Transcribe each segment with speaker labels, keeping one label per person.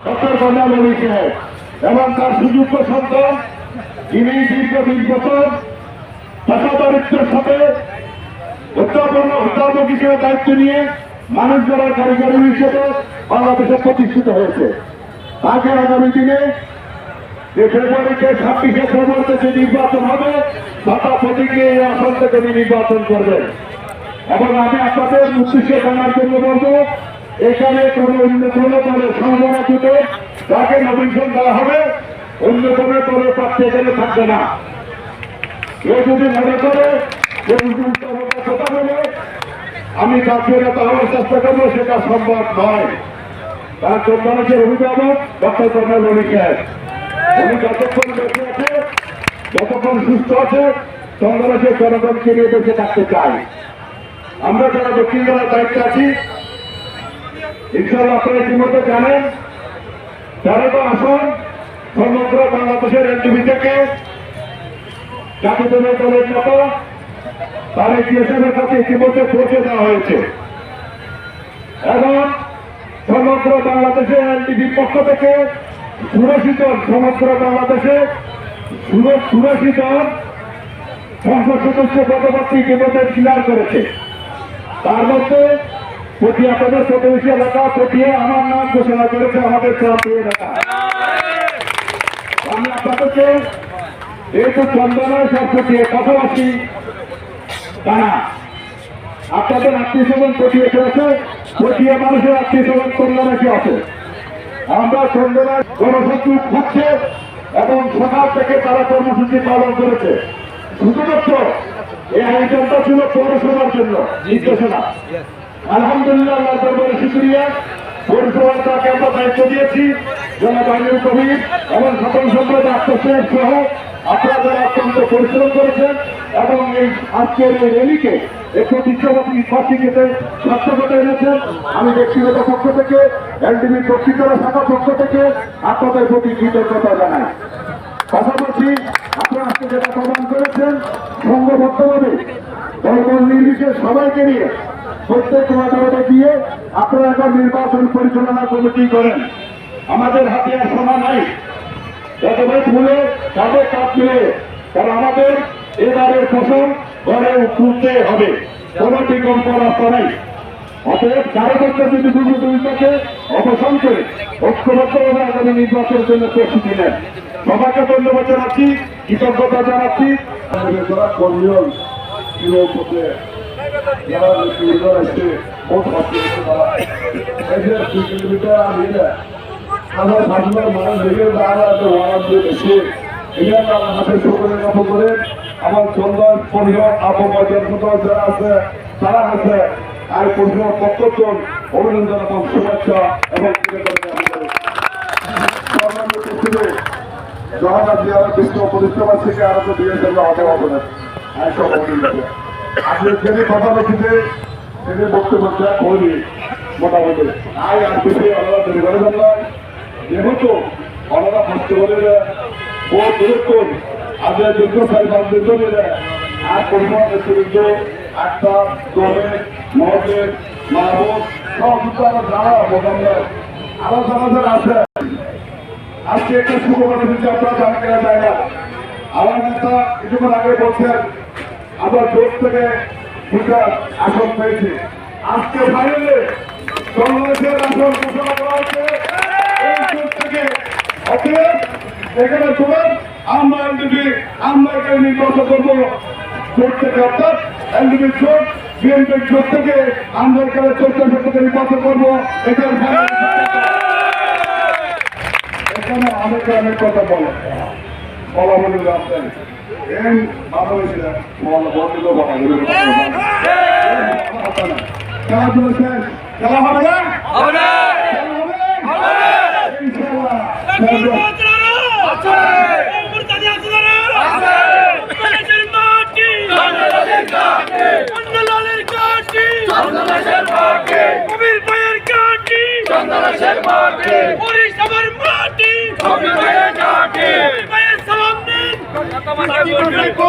Speaker 1: Doctor কমল রয়েছে এবং তার সুযোগ্য সন্তান যিনি দীর্ঘ 20 বছর পেশাদারিত্বের সাথে অধ্যাপক হিসেবে দায়িত্ব নিয়ে মানুষ গড়ার কারিগরি হিসেবে বাংলাদেশে প্রতিষ্ঠিত হয়েছে। তাকে আগামী দিনে যে ফেব্রুয়ারিতে 26শে ফেব্রুয়ারিতে যে নির্বাচন হবে তথা প্রতীকে এই আসন থেকে নির্বাচন করবেন। এবং আমি আপনাদের উদ্দেশ্যে জানার জন্য বলবো, এখানে কোনো অন্য কোনো দলের সম্ভাবনা জুটে তাকে নমিনেশন দেওয়া হবে, অন্য কোনো দলের প্রার্থী এখানে থাকবে না। কেউ যদি মনে করে কথা বলে আমি তাকে হওয়ার চেষ্টা করবো, সেটা সম্ভব নয়। তার চন্দ্রনাথের অভিভাবক ডক্টর কমল রনিকেশ উনি যতক্ষণ বেঁচে আছে, যতক্ষণ সুস্থ আছে, চন্দ্রনাথের জনগণকে নিয়ে বেঁচে থাকতে চাই। আমরা যারা দক্ষিণ জেলার দায়িত্বে আছি, ইনশাআল্লাহ আপনারা ইতিমধ্যে জানেন 13টা আসন সমগ্র বাংলাদেশের এনডিপি থেকে জাতীয় দলের নেতা তারেক জিয়ার কাছে ইতিমধ্যে পৌঁছে দেওয়া হয়েছে এবং সমগ্র বাংলাদেশের এনডিপির পক্ষ থেকে 84 জন সমগ্র বাংলাদেশে 84 জন সংসদ সদস্য পদপ্রার্থী ইতিমধ্যে স্বীকার করেছে। তার মধ্যে পটিয়া আপনাদের প্রতিবেশী এলাকা পটিয়া আমার নাম ঘোষণা করেছে আমাদের প্রান্তীয় এলাকা। আমি আপনাদেরকে যেহেতু চন্দনায় সব পটিয়ে পাশাপাশি তারা আপনাদের আত্মীয় স্বজন পটিয়েছে আছে, পটিয়া মানুষের আত্মীয় স্বজন চন্দনাকে আছে। আমরা চন্দনায় জনশক্তি খুঁজছে এবং সকাল থেকে তারা কর্মসূচি পালন করেছে। শুধুমাত্র এই আয়োজনটা ছিল পৌরসভার জন্য নির্দেশনা। আলহামদুলিল্লাহ আল্লাহ দরবারে শুকরিয়া, পৌরসভার তাকে আমরা দায়িত্ব দিয়েছি জনগণের কবির এবং সকল সম্প্রদায় আত্মসহায়ক সহ আপনারা যারা অত্যন্ত পরিশ্রম করেছেন এবং এই আজকের এই র্যালিকে একটু দৃশ্যবাসীকে স্বাস্থ্যকতা এনেছেন। আমি ব্যক্তিগত পক্ষ থেকে এলডিবি দক্ষিণ জেলা শাখা পক্ষ থেকে আপনাদের প্রতি কৃতজ্ঞতা জানাই। পাশাপাশি আপনারা আজকে যেটা প্রমাণ করেছেন সংঘবদ্ধভাবে দলবল নির্বিশেষে সবাইকে নিয়ে প্রত্যেক ওয়ার্ডে দিয়ে আপনারা এখন নির্বাচন পরিচালনা কমিটি করেন। আমাদের হাতে আর সময় নাই, যতবার ভুলে তাদের কাজ মিলে, কারণ আমাদের এবারের ফসল ঘরে তুলতে হবে, কোনো বিকল্প রাস্তা নাই। অতএব কারোকে যদি দুর্নীতিকে অবসান করে ঐক্যবদ্ধভাবে আগামী নির্বাচনের জন্য প্রস্তুতি নেন। সবাইকে ধন্যবাদ জানাচ্ছি, কৃতজ্ঞতা জানাচ্ছি।
Speaker 2: আমার চন্দন পরিবার আবহাওয়া যারা আছে তারা আছে আর পরিবার প্রত্যেকজন অভিনন্দন এবং শুভেচ্ছা এবং বিশ্ব পরিষেবা থেকে আরো তো দিয়ে হতে হবে না। আপনি যিনি কথা রেখেছে তিনি বক্তব্য করি মোটামুটি আই আর বেশি আলাদা তৈরি করে ফেললাম, যেহেতু আলাদা ফাঁসতে বলে বহু দূরত্ব আগে যুদ্ধ সাইবার যুদ্ধ মিলে আর পরিমাণ নেতৃত্ব একটা দলে মহলের মাহবুব সব যারা মোটামুটি আরো জানাজার আছে। আজকে একটা শুভ কথা দিচ্ছে, আপনারা জানা কেনা যায় না। আমার নেতা কিছুক্ষণ আগে বলছেন আমরা জোট থেকে দুটা আসন পেয়েছি। আজকে ফাইনালে কংগ্রেসের আসন ঘোষণা করা হচ্ছে এই জোট থেকে। অতএব এখানে শুনেন আমরা এলডিপি আমরা এখানে নির্বাচন করবো জোট থেকে, অর্থাৎ এলডিপি জোট বিএনপির জোট থেকে আমরা এখানে 14 থেকে নির্বাচন করবো। এখানে এখানে অনেক কথা বলে বলা বলে রাখতেন এন বাবা হয়েছিল বলছিল কথা বলে খেলা চলেছেন, খেলা হবে না
Speaker 3: তোমাকে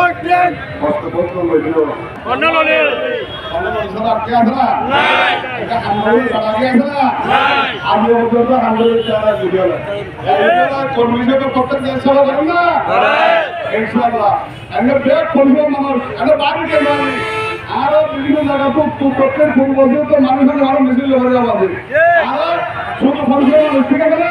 Speaker 2: কষ্ট করতে হয়েছিল আটকে আছে না এটা আন্দোলন আটকে আছে না আগে পর্যন্ত আন্দোলন চালা বুঝে কর্মী হিসেবে প্রত্যেক দেশ সেবা করেন না ইনশাআল্লাহ এনে ব্যাগ করবো মানুষ এনে বাড়িতে মানে আরো বিভিন্ন জায়গা তো প্রত্যেক ফুল বছর তো মানুষের আরো মিছিল হয়ে যাবে আর শুধু ফলসে মানুষ ঠিক আছে না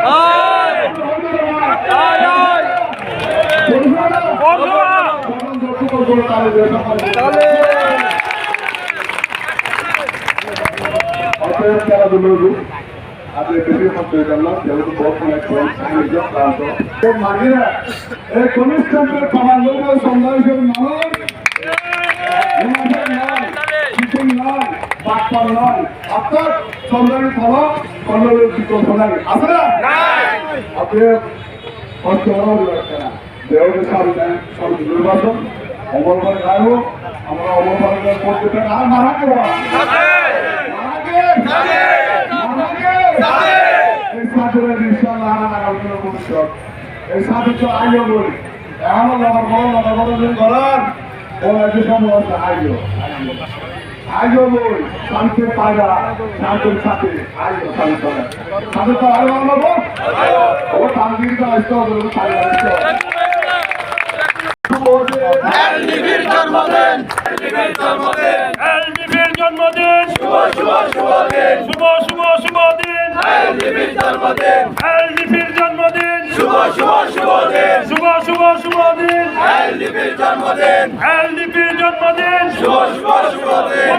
Speaker 2: সন্ধানী খাওয়া কন্ডলের সন্ধানী আছে না আপনি কষ্ট না দেওয়ার সামনে সব নির্বাচন অমরবার গাইব আমরা অমরবার করতে আর মারাকে এই সাথে ইনশাআল্লাহ আগামী ভবিষ্যৎ এই সাথে তো আইও বলি এখন আমার বড় দিন করার ও একটু সমস্যা আইও বই শান্তির পায়রা শান্তির সাথে আইও সাথে তো আইও আমরা ও শান্তির আসতে হবে
Speaker 3: এলডিবির জন্মদিন এলডিবির জন্মদিন শুভ শুভ শুভ দিন শুভ শুভ শুভ দিন এলডিবির জন্মদিন এলডিবির জন্মদিন শুভ শুভ শুভ দিন শুভ শুভ শুভ দিন এলডিবির জন্মদিন এলডিবির জন্মদিন শুভ শুভ শুভ দিন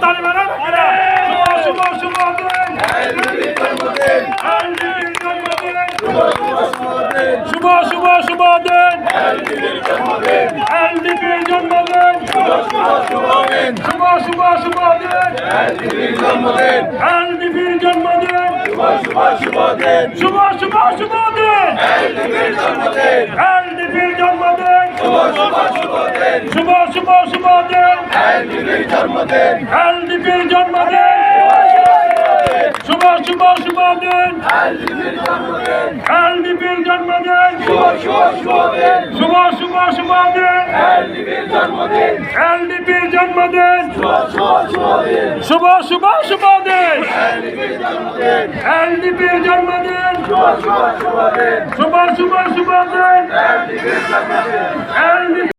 Speaker 3: তালি মারো শুভ শুভ শুভ দিন এলডিবির জন্মদিন এলডিবির জন্মদিন শুভ শুভ শুভ দিন শুভ শুভ শুভ দিন এলডিবির জন্মদিন এলডিবির জন্মদিন শুভ শুভ শুভ দিন শুভ শুভ শুভ দিন এলডিবির জন্মদিন এলডিবির জন্মদিন শুভ শুভ শুভ দিন শুভ শুভ শুভ দিন এলডিবির জন্মদিন এলডিবির জন্মদিন শুভ শুভ শুভ দিন শুভ শুভ শুভ দিন এলডিবির জন্মদিন এলডিবির জন্মদিন শুভ শুভ শুভ দিন এলডিবির জন্মদিন এলডিবির জন্মদিন শুভ শুভ শুভ দিন শুভ শুভ শুভ দিন এলডিবির জন্মদিন এলডিবির জন্মদিন শুভ শুভ শুভ দিন এলডিবির জন্মদিন শুভ শুভ শুভ দিন শুভ শুভ শুভ দিন এলডিবির জন্মদিন এলডিবির